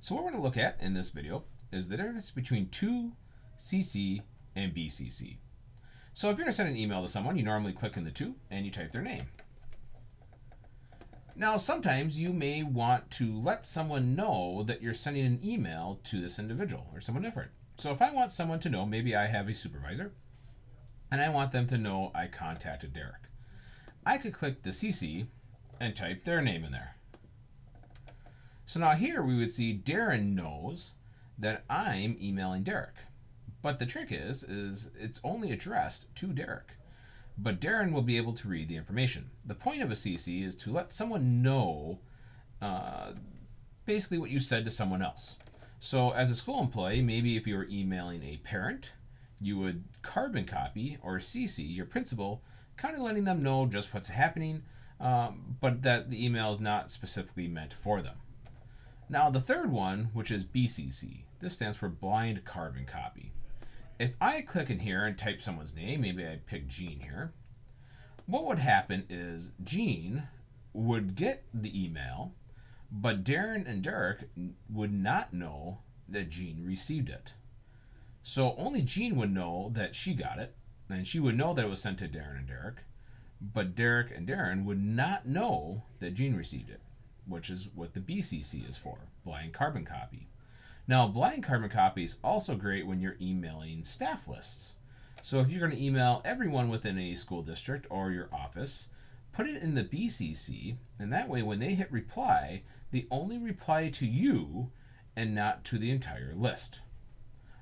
So what we're going to look at in this video is the difference between 2CC and BCC. So if you're going to send an email to someone, you normally click in the to and you type their name. Now sometimes you may want to let someone know that you're sending an email to this individual or someone different. So if I want someone to know, maybe I have a supervisor and I want them to know I contacted Derek, I could click the CC and type their name in there. So now here we would see Darren knows that I'm emailing Derek. But the trick is it's only addressed to Derek. But Darren will be able to read the information. The point of a CC is to let someone know basically what you said to someone else. So as a school employee, maybe if you were emailing a parent, you would carbon copy or CC your principal, kind of letting them know just what's happening, but that the email is not specifically meant for them. Now the third one, which is BCC, this stands for blind carbon copy. If I click in here and type someone's name, maybe I pick Jean here, what would happen is Jean would get the email, but Darren and Derek would not know that Jean received it. So only Jean would know that she got it, and she would know that it was sent to Darren and Derek, but Derek and Darren would not know that Jean received it, which is what the BCC is for, blind carbon copy. Now, blind carbon copy is also great when you're emailing staff lists. So if you're going to email everyone within a school district or your office, put it in the BCC, and that way when they hit reply, they only reply to you and not to the entire list.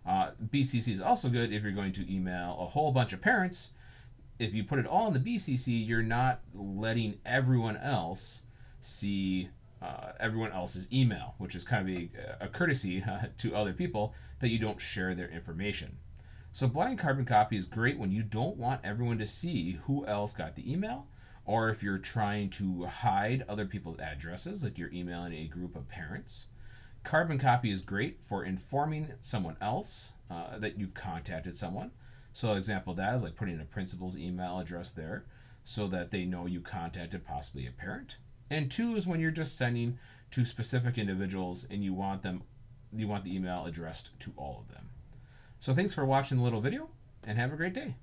BCC is also good if you're going to email a whole bunch of parents. If you put it all in the BCC, you're not letting everyone else see everyone else's email, which is kind of a courtesy to other people that you don't share their information. So blind carbon copy is great when you don't want everyone to see who else got the email, or if you're trying to hide other people's addresses, like you're emailing a group of parents. Carbon copy is great for informing someone else that you've contacted someone. So an example of that is like putting a principal's email address there so that they know you contacted possibly a parent. And 2 is when you're just sending to specific individuals and you want the email addressed to all of them. So thanks for watching the little video and have a great day.